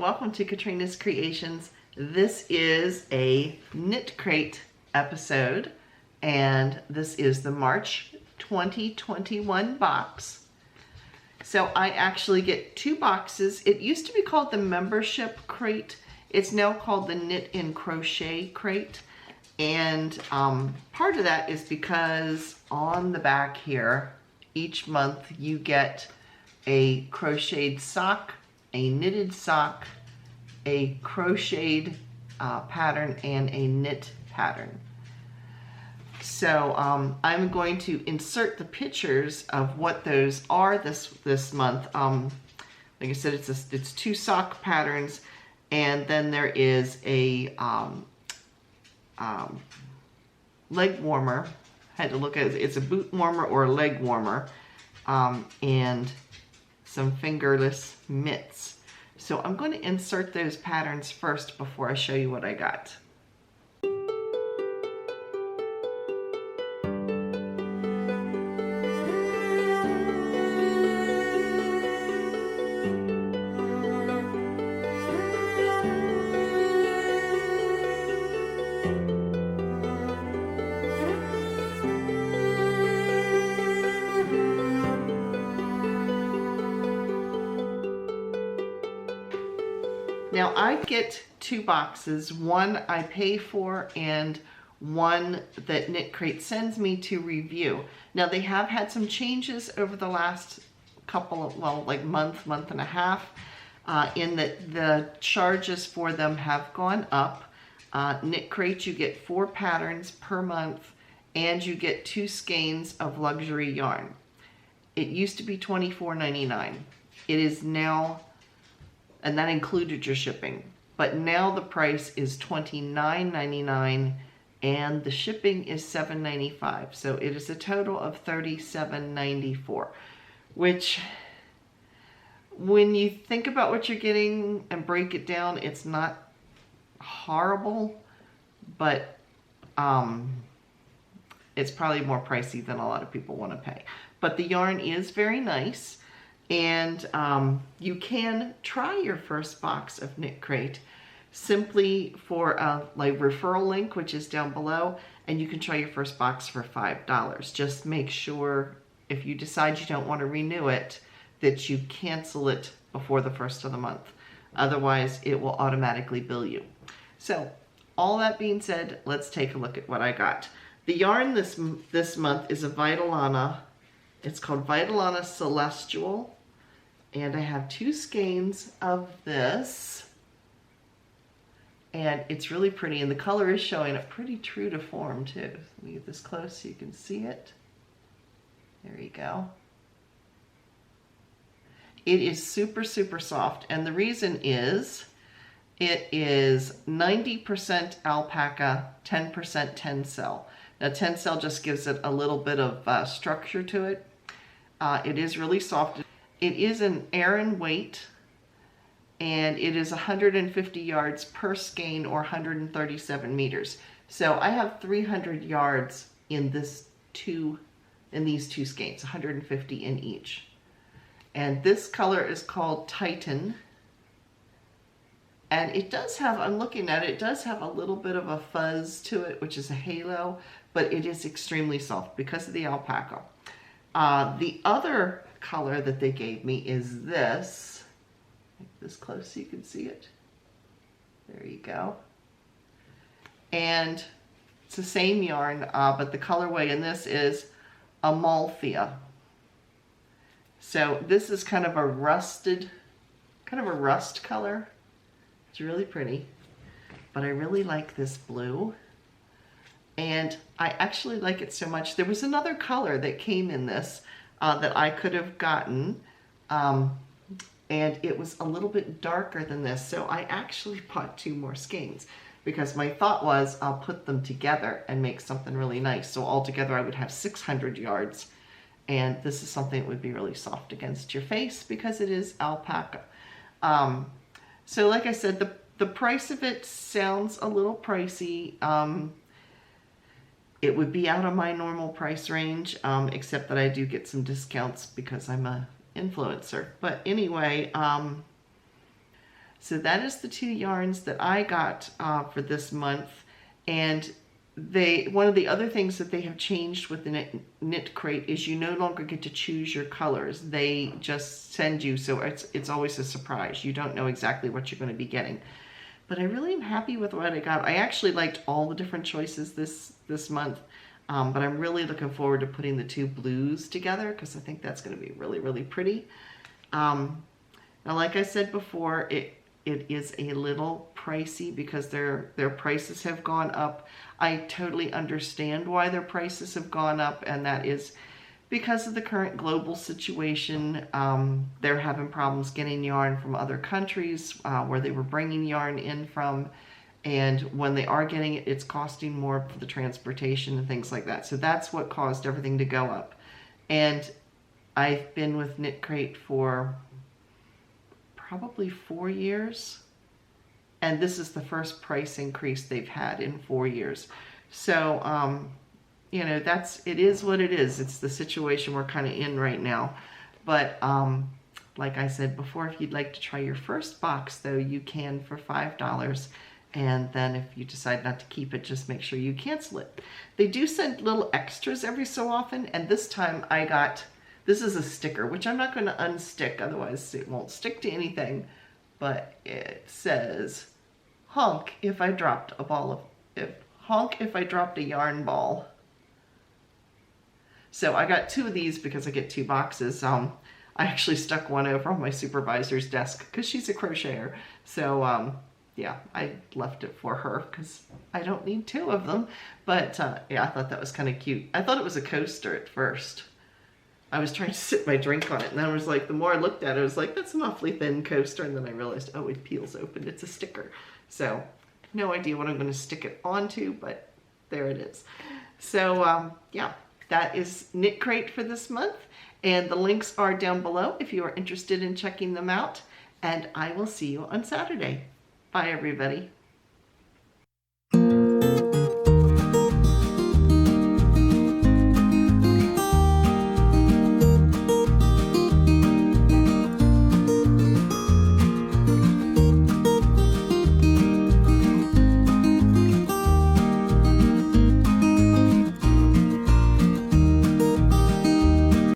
welcome to Katrina's Creations. This is a Knit Crate episode, and this is the March 2021 box. So I actually get 2 boxes. It used to be called the Membership Crate. It's now called the Knit and Crochet Crate. And part of that is because on the back here, each month you get a crocheted sock, a knitted sock, a crocheted pattern, and a knit pattern. So I'm going to insert the pictures of what those are this month. Like I said, it's 2 sock patterns, and then there is a leg warmer. I had to look at it. It's a boot warmer or a leg warmer, and some fingerless mitts. So I'm going to insert those patterns first before I show you what I got. Now I get 2 boxes, one I pay for and one that Knit Crate sends me to review. Now they have had some changes over the last couple of, well, like month and a half, in that the charges for them have gone up. Knit Crate, you get 4 patterns per month and you get 2 skeins of luxury yarn. It used to be $24.99. It is now, and that included your shipping. But now the price is $29.99 and the shipping is $7.95. So it is a total of $37.94, which when you think about what you're getting and break it down, it's not horrible, but it's probably more pricey than a lot of people want to pay. But the yarn is very nice. And you can try your first box of Knit Crate simply for a referral link, which is down below, and you can try your first box for $5. Just make sure if you decide you don't want to renew it, that you cancel it before the first of the month. Otherwise, it will automatically bill you. So, all that being said, let's take a look at what I got. The yarn this month is a Vitalana. It's called Vitalana Celestial. And I have 2 skeins of this, and it's really pretty, and the color is showing up pretty true to form too. Let me get this close so you can see it. There you go. It is super, super soft, and the reason is it is 90% alpaca, 10% tencel. Now tencel just gives it a little bit of structure to it. It is really soft. It is an Aran weight, and it is 150 yards per skein, or 137 meters. So I have 300 yards in these 2 skeins, 150 in each. And this color is called Titan. And it does have, I'm looking at it, it does have a little bit of a fuzz to it, which is a halo, but it is extremely soft because of the alpaca. The other color that they gave me is this. Make this close so you can see it. There you go. And it's the same yarn, but the colorway in this is Amalthea. So this is kind of a rust color. It's really pretty, but I really like this blue. And I actually like it so much. There was another color that came in this that I could have gotten, and it was a little bit darker than this. So I actually bought 2 more skeins because my thought was I'll put them together and make something really nice. So altogether I would have 600 yards, and this is something that would be really soft against your face because it is alpaca. So like I said, the price of it sounds a little pricey. It would be out of my normal price range, except that I do get some discounts because I'm a influencer. But anyway, So that is the 2 yarns that I got for this month. And one of the other things that they have changed with the Knit Crate is you no longer get to choose your colors. They just send you, so it's always a surprise. You don't know exactly what you're going to be getting. But I really am happy with what I got. I actually liked all the different choices this month. But I'm really looking forward to putting the 2 blues together because I think that's going to be really, really pretty. Now, like I said before, it is a little pricey because their prices have gone up. I totally understand why their prices have gone up, and that is because of the current global situation. They're having problems getting yarn from other countries where they were bringing yarn in from, and when they are getting it, it's costing more for the transportation and things like that. So that's what caused everything to go up. And I've been with Knit Crate for probably 4 years, and this is the first price increase they've had in 4 years. So you know, it is what it is. It's the situation we're kind of in right now. But like I said before, if you'd like to try your first box, though, you can for $5. And then if you decide not to keep it, just make sure you cancel it. They do send little extras every so often, and this time I got, this is a sticker, which I'm not going to unstick, otherwise it won't stick to anything. But it says, honk if I dropped a ball of, honk if I dropped a yarn ball. So I got 2 of these because I get 2 boxes. I actually stuck one over on my supervisor's desk because she's a crocheter. So yeah, I left it for her because I don't need 2 of them. But yeah, I thought that was kind of cute. I thought it was a coaster at first. I was trying to sip my drink on it, and I was like, the more I looked at it, I was like, that's an awfully thin coaster. And then I realized, oh, it peels open. It's a sticker. So no idea what I'm going to stick it onto, but there it is. So yeah, that is Knit Crate for this month. And the links are down below if you are interested in checking them out. And I will see you on Saturday. Bye, everybody.